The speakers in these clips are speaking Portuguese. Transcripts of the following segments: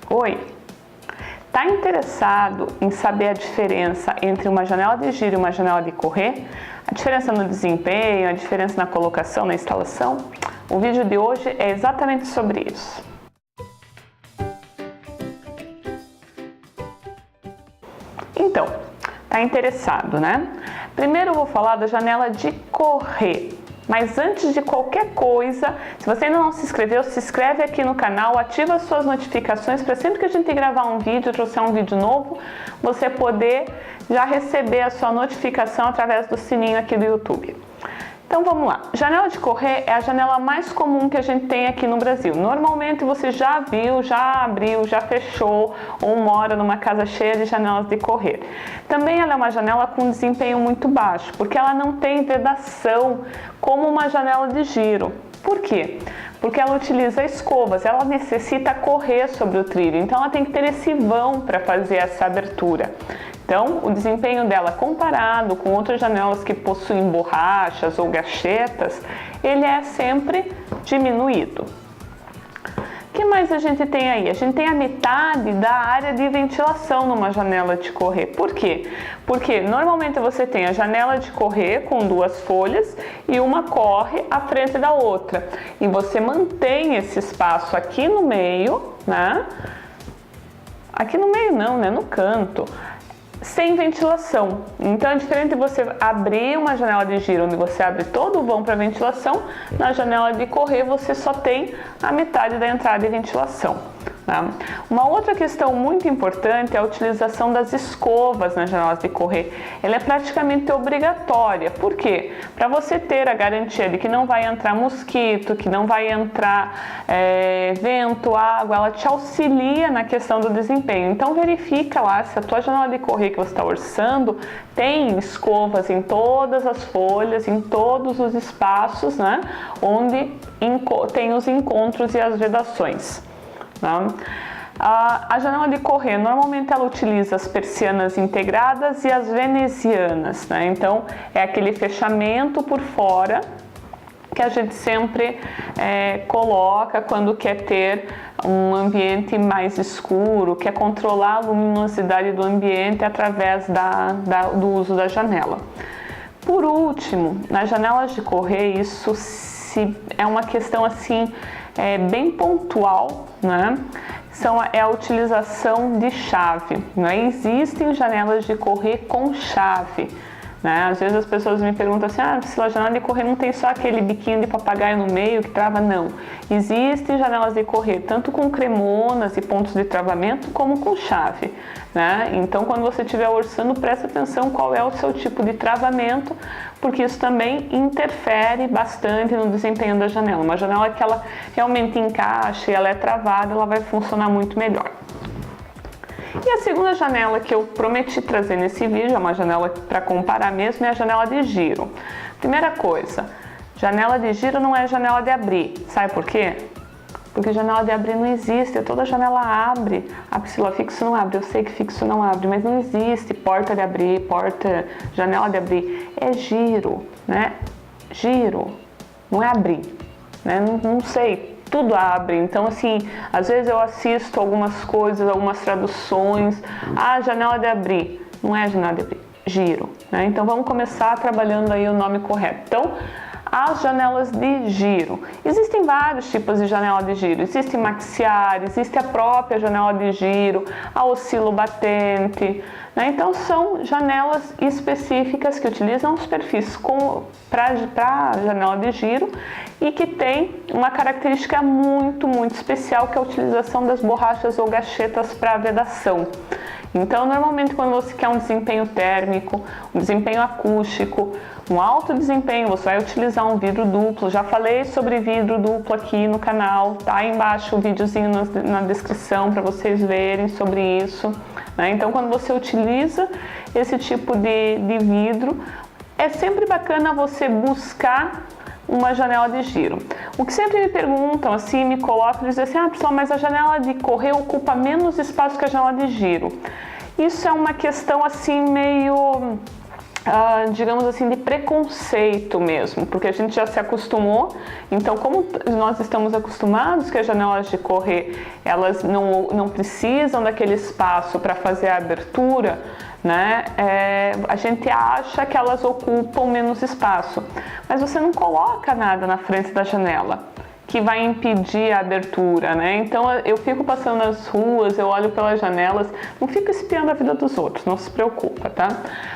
Oi! Está interessado em saber a diferença entre uma janela de giro e uma janela de correr? A diferença no desempenho, a diferença na colocação, na instalação? O vídeo de hoje é exatamente sobre isso. Então, está interessado, né? Primeiro eu vou falar da janela de correr. Mas antes de qualquer coisa, se você ainda não se inscreveu, se inscreve aqui no canal, ativa as suas notificações para sempre que a gente gravar um vídeo, trouxer um vídeo novo, você poder já receber a sua notificação através do sininho aqui do YouTube. Então vamos lá, janela de correr é a janela mais comum que a gente tem aqui no Brasil. Normalmente você já viu, já abriu, já fechou ou mora numa casa cheia de janelas de correr. Também ela é uma janela com desempenho muito baixo, porque ela não tem vedação como uma janela de giro. Por quê? Porque ela utiliza escovas, ela necessita correr sobre o trilho, então ela tem que ter esse vão para fazer essa abertura. Então, o desempenho dela comparado com outras janelas que possuem borrachas ou gachetas, ele é sempre diminuído. O que mais a gente tem aí? A gente tem a metade da área de ventilação numa janela de correr. Por quê? Porque normalmente você tem a janela de correr com duas folhas e uma corre à frente da outra. E você mantém esse espaço aqui no meio, né? Aqui no meio não, né? No canto. Sem ventilação. Então é diferente de você abrir uma janela de giro onde você abre todo o vão para ventilação, na janela de correr você só tem a metade da entrada de ventilação. Tá? Uma outra questão muito importante é a utilização das escovas nas janelas de correr. Ela é praticamente obrigatória. Por quê? Para você ter a garantia de que não vai entrar mosquito, que não vai entrar vento, água, ela te auxilia na questão do desempenho. Então verifica lá se a tua janela de correr que você está orçando tem escovas em todas as folhas, em todos os espaços, né, onde tem os encontros e as vedações. A janela de correr, normalmente ela utiliza as persianas integradas e as venezianas, né? Então é aquele fechamento por fora que a gente sempre coloca quando quer ter um ambiente mais escuro, quer controlar a luminosidade do ambiente através do uso da janela. Por último, nas janelas de correr, isso é uma questão assim bem pontual, né? É a utilização de chave. Né? Existem janelas de correr com chave. Né? Às vezes as pessoas me perguntam assim, se a janela de correr não tem só aquele biquinho de papagaio no meio que trava, não. Existem janelas de correr tanto com cremonas e pontos de travamento como com chave. Né? Então quando você estiver orçando, presta atenção qual é o seu tipo de travamento, porque isso também interfere bastante no desempenho da janela. Uma janela que ela realmente encaixa e ela é travada, ela vai funcionar muito melhor. E a segunda janela que eu prometi trazer nesse vídeo, é uma janela para comparar mesmo, é a janela de giro. Primeira coisa, janela de giro não é janela de abrir. Sabe por quê? Porque janela de abrir não existe, toda janela abre. A Priscila, fixo não abre, eu sei que fixo não abre, mas não existe porta de abrir, janela de abrir. É giro, né? Giro, não é abrir, né? Não sei. Tudo abre, então assim, às vezes eu assisto algumas coisas, algumas traduções, janela de abrir, não é janela de abrir, giro, né? Então vamos começar trabalhando aí o nome correto. Então, as janelas de giro. Existem vários tipos de janela de giro, existe maxiar, existe a própria janela de giro, a oscilobatente, né? Então são janelas específicas que utilizam os perfis para janela de giro e que tem uma característica muito especial, que é a utilização das borrachas ou gachetas para vedação. Então, normalmente quando você quer um desempenho térmico, um desempenho acústico, um alto desempenho, você vai utilizar um vidro duplo. Já falei sobre vidro duplo aqui no canal, tá aí embaixo o videozinho na descrição para vocês verem sobre isso. Né? Então, quando você utiliza esse tipo de vidro, é sempre bacana você buscar uma janela de giro. O que sempre me perguntam, assim, me colocam e dizem assim, pessoal, mas a janela de correr ocupa menos espaço que a janela de giro. Isso é uma questão assim meio digamos assim, de preconceito mesmo, porque a gente já se acostumou. Então, como nós estamos acostumados que as janelas de correr, elas não precisam daquele espaço para fazer a abertura, né? A gente acha que elas ocupam menos espaço, mas você não coloca nada na frente da janela que vai impedir a abertura, né? Então eu fico passando nas ruas, eu olho pelas janelas, não fico espiando a vida dos outros, não se preocupa, tá?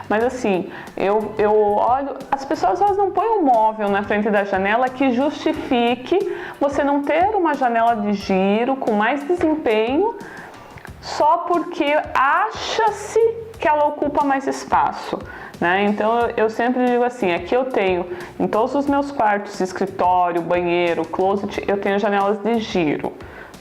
Mas assim, eu olho, as pessoas elas não põem um móvel na frente da janela que justifique você não ter uma janela de giro com mais desempenho só porque acha-se que ela ocupa mais espaço, né? Então eu sempre digo assim, aqui eu tenho em todos os meus quartos, escritório, banheiro, closet, eu tenho janelas de giro,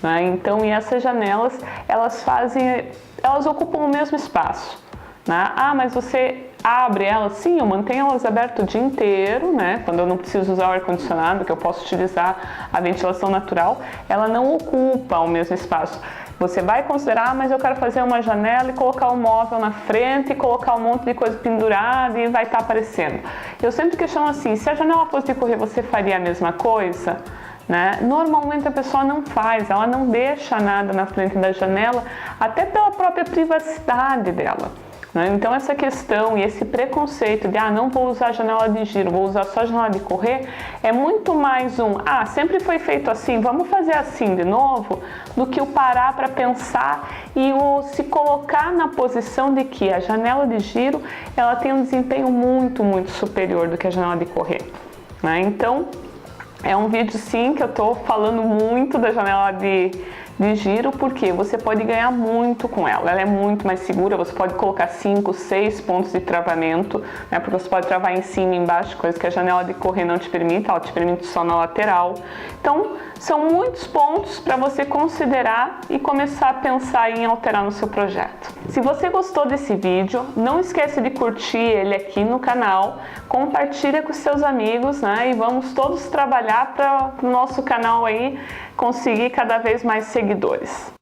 né? Então, e essas janelas, elas ocupam o mesmo espaço, né? Ah, mas você abre elas? Sim, eu mantenho elas abertas o dia inteiro, né? Quando eu não preciso usar o ar-condicionado, que eu posso utilizar a ventilação natural, ela não ocupa o mesmo espaço. Você vai considerar, mas eu quero fazer uma janela e colocar um móvel na frente e colocar um monte de coisa pendurada e vai estar aparecendo. Eu sempre questiono assim, se a janela fosse de correr, você faria a mesma coisa? Né? Normalmente a pessoa não faz, ela não deixa nada na frente da janela, até pela própria privacidade dela. Então essa questão e esse preconceito de não vou usar janela de giro, vou usar só janela de correr, é muito mais sempre foi feito assim, vamos fazer assim de novo, do que o parar para pensar e se colocar na posição de que a janela de giro ela tem um desempenho muito, muito superior do que a janela de correr, né? Então é um vídeo sim que eu estou falando muito da janela de giro, porque você pode ganhar muito com ela. Ela é muito mais segura, você pode colocar 5, 6 pontos de travamento, né? Porque você pode travar em cima e embaixo, coisa que a janela de correr não te permite, ela te permite só na lateral. Então, são muitos pontos para você considerar e começar a pensar em alterar no seu projeto. Se você gostou desse vídeo, não esquece de curtir ele aqui no canal, compartilha com seus amigos, né? E vamos todos trabalhar para o nosso canal aí conseguir cada vez mais seguidores.